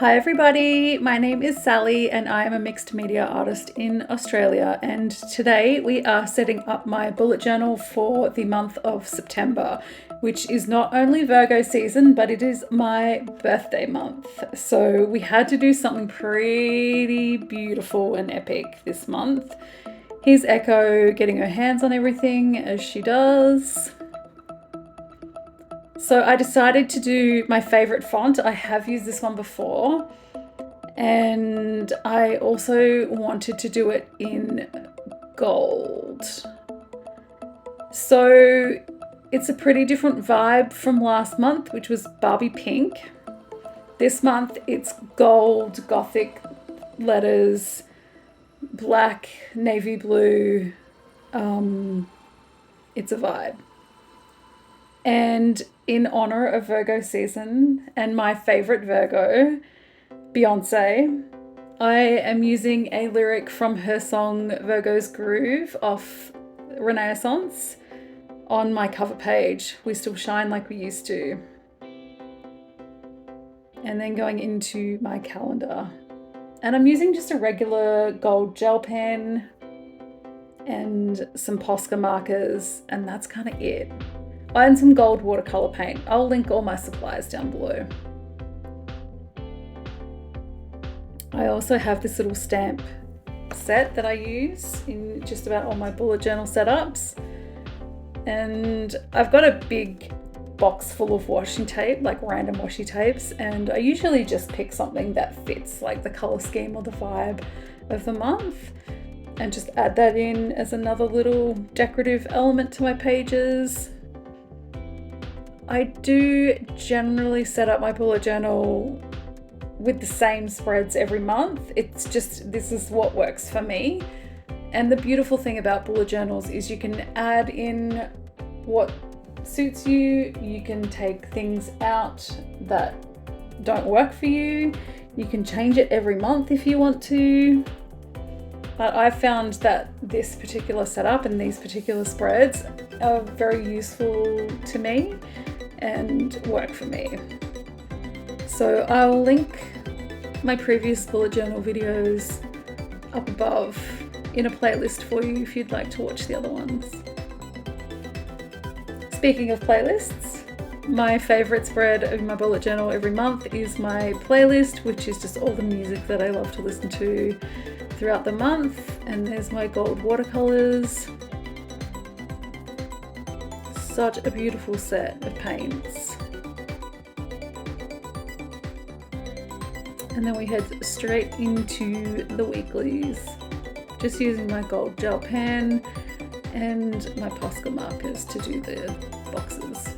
Hi everybody, my name is Sally and I am a mixed media artist in Australia, and today we are setting up my bullet journal for the month of September, which is not only Virgo season but it is my birthday month. So we had to do something pretty beautiful and epic this month. Here's Echo getting her hands on everything as she does. So I decided to do my favorite font. I have used this one before, and I also wanted to do it in gold. So it's a pretty different vibe from last month, which was Barbie pink. This month it's gold, gothic letters, black, navy blue. It's a vibe. And in honor of Virgo season and my favorite Virgo, Beyonce, I am using a lyric from her song Virgo's Groove off Renaissance on my cover page. We still shine like we used to. And then going into my calendar. And I'm using just a regular gold gel pen and some Posca markers, and that's kind of it. And some gold watercolor paint. I'll link all my supplies down below. I also have this little stamp set that I use in just about all my bullet journal setups. And I've got a big box full of washi tape, like random washi tapes, and I usually just pick something that fits like the color scheme or the vibe of the month and just add that in as another little decorative element to my pages. I do generally set up my bullet journal with the same spreads every month. It's just, this is what works for me. And the beautiful thing about bullet journals is you can add in what suits you. You can take things out that don't work for you. You can change it every month if you want to. But I've found that this particular setup and these particular spreads are very useful to me and work for me. So I'll link my previous bullet journal videos up above in a playlist for you if you'd like to watch the other ones. Speaking of playlists, my favorite spread of my bullet journal every month is my playlist, which is just all the music that I love to listen to throughout the month. And there's my gold watercolors. Such a beautiful set of paints. And then we head straight into the weeklies, just using my gold gel pen and my Posca markers to do the boxes.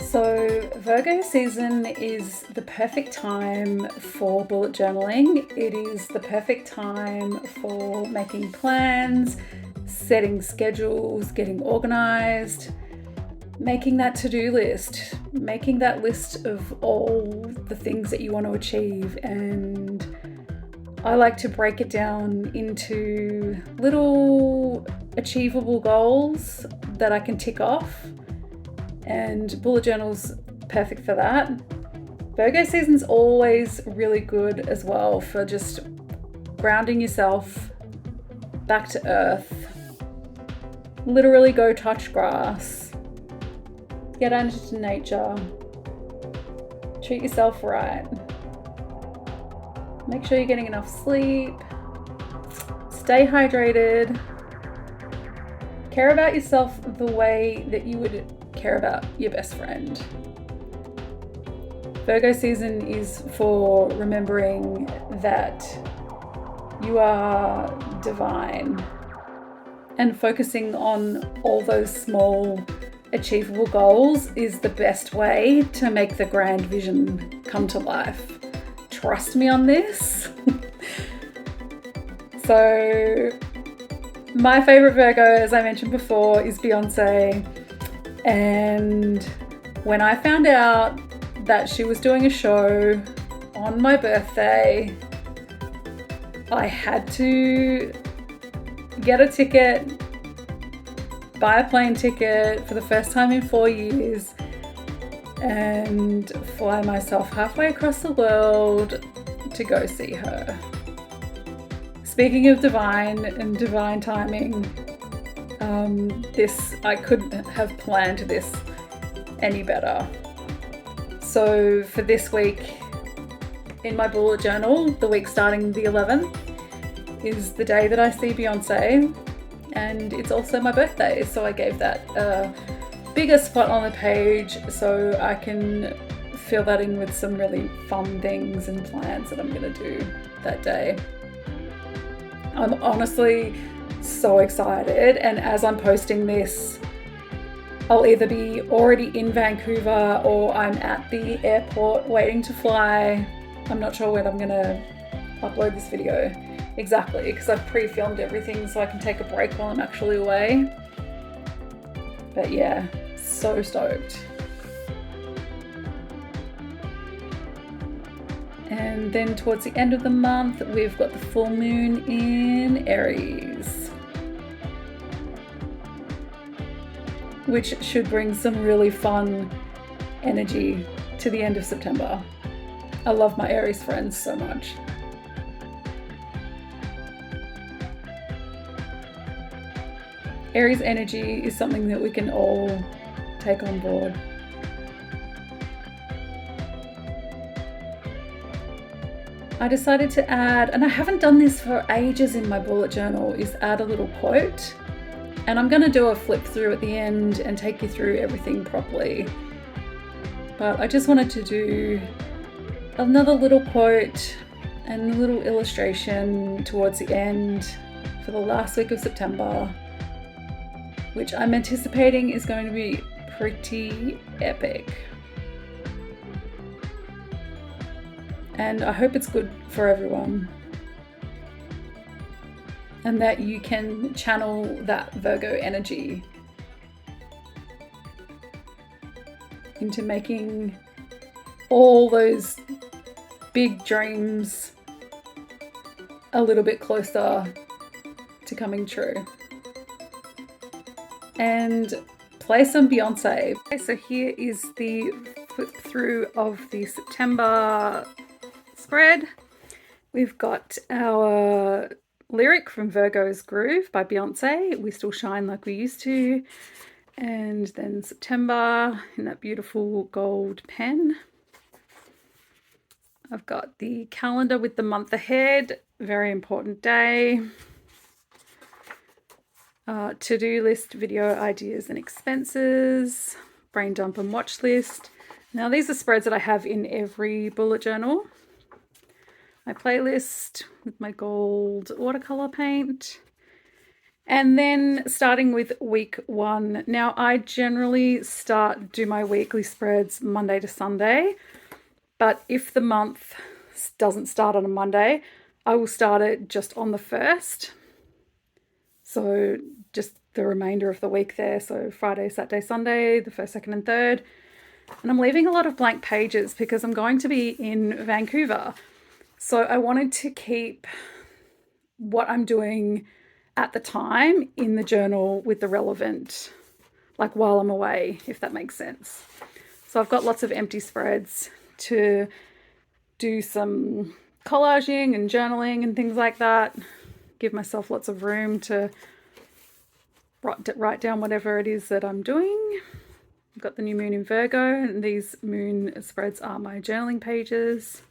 So Virgo season is the perfect time for bullet journaling. It is the perfect time for making plans, setting schedules, getting organized, making that to-do list, making that list of all the things that you want to achieve. And I like to break it down into little achievable goals that I can tick off. And bullet journal's perfect for that. Virgo season's always really good as well for just grounding yourself back to earth. Literally go touch grass. Get out into nature. Treat yourself right. Make sure you're getting enough sleep. Stay hydrated. Care about yourself the way that you would care about your best friend. Virgo season is for remembering that you are divine and focusing on all those small achievable goals is the best way to make the grand vision come to life. Trust me on this. So my favorite Virgo, as I mentioned before, is Beyonce. And when I found out that she was doing a show on my birthday, I had to get a ticket buy a plane ticket for the first time in 4 years and fly myself halfway across the world to go see her. Speaking of divine and divine timing, I couldn't have planned this any better. So for this week, in my bullet journal, the week starting the 11th is the day that I see Beyonce, and it's also my birthday, so I gave that a bigger spot on the page so I can fill that in with some really fun things and plans that I'm going to do that day. I'm honestly so excited, and as I'm posting this, I'll either be already in Vancouver or I'm at the airport waiting to fly. I'm not sure when I'm going to upload this video exactly, because I've pre-filmed everything so I can take a break while I'm actually away. But yeah, so stoked. And then towards the end of the month, we've got the full moon in Aries, which should bring some really fun energy to the end of September. I love my Aries friends so much. Aries energy is something that we can all take on board. I decided to add, and I haven't done this for ages in my bullet journal, is add a little quote. And I'm going to do a flip through at the end and take you through everything properly. But I just wanted to do another little quote and a little illustration towards the end for the last week of September, which I'm anticipating is going to be pretty epic. And I hope it's good for everyone, and that you can channel that Virgo energy into making all those big dreams a little bit closer to coming true. And play some Beyonce. Okay, so here is the flip through of the September spread. We've got our lyric from Virgo's Groove by Beyonce, We Still Shine Like We Used To, and then September in that beautiful gold pen. I've got the calendar with the month ahead, very important day. To-do list, video ideas and expenses, brain dump and watch list. Now these are spreads that I have in every bullet journal. My playlist with my gold watercolor paint. And then starting with week 1. Now I generally do my weekly spreads Monday to Sunday, but if the month doesn't start on a Monday, I will start it just on the 1st. So just the remainder of the week there. So Friday, Saturday, Sunday, the 1st, 2nd and 3rd. And I'm leaving a lot of blank pages because I'm going to be in Vancouver. So I wanted to keep what I'm doing at the time in the journal with the relevant, like while I'm away, if that makes sense. So I've got lots of empty spreads to do some collaging and journaling and things like that. Give myself lots of room to write down whatever it is that I'm doing. I've got the new moon in Virgo, and these moon spreads are my journaling pages.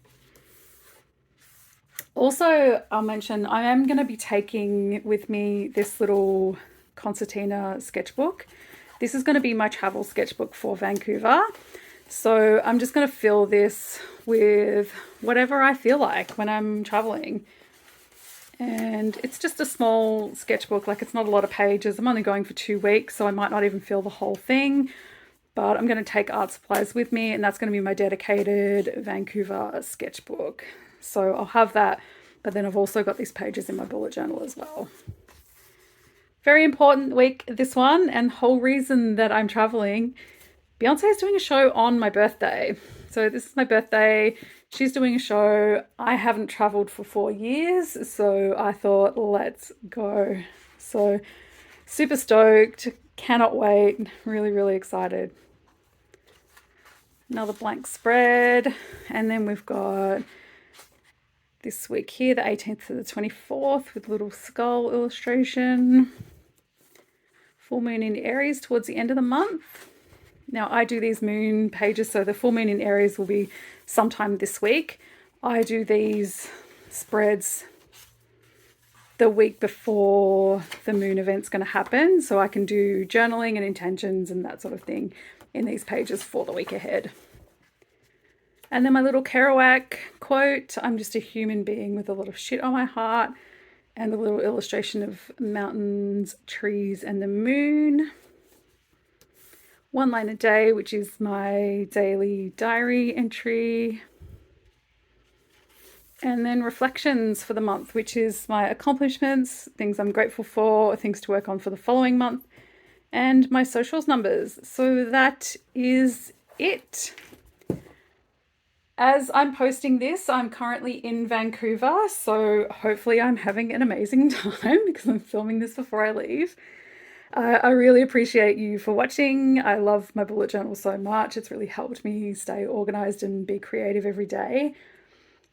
Also, I'll mention I am going to be taking with me this little concertina sketchbook. This is going to be my travel sketchbook for Vancouver. So I'm just going to fill this with whatever I feel like when I'm traveling. And it's just a small sketchbook, like it's not a lot of pages. I'm only going for 2 weeks, so I might not even fill the whole thing. But I'm going to take art supplies with me, and that's going to be my dedicated Vancouver sketchbook. So I'll have that, but then I've also got these pages in my bullet journal as well. Very important week, this one, and the whole reason that I'm traveling, Beyonce is doing a show on my birthday. So this is my birthday. She's doing a show. I haven't traveled for 4 years, so I thought, let's go. So super stoked. Cannot wait. Really, really excited. Another blank spread. And then we've got this week here, the 18th to the 24th, with little skull illustration. Full moon in Aries towards the end of the month. Now I do these moon pages, so the full moon in Aries will be sometime this week. I do these spreads the week before the moon event's going to happen, so I can do journaling and intentions and that sort of thing in these pages for the week ahead. And then my little Kerouac quote, I'm just a human being with a lot of shit on my heart, and the little illustration of mountains, trees, and the moon. One line a day, which is my daily diary entry. And then reflections for the month, which is my accomplishments, things I'm grateful for, things to work on for the following month, and my socials numbers. So that is it. As I'm posting this, I'm currently in Vancouver, so hopefully I'm having an amazing time because I'm filming this before I leave. I really appreciate you for watching. I love my bullet journal so much. It's really helped me stay organized and be creative every day.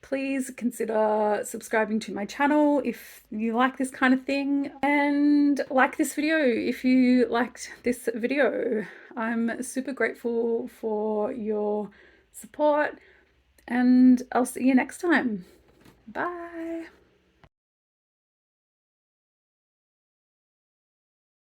Please consider subscribing to my channel if you like this kind of thing, and like this video if you liked this video. I'm super grateful for your support, and I'll see you next time. Bye.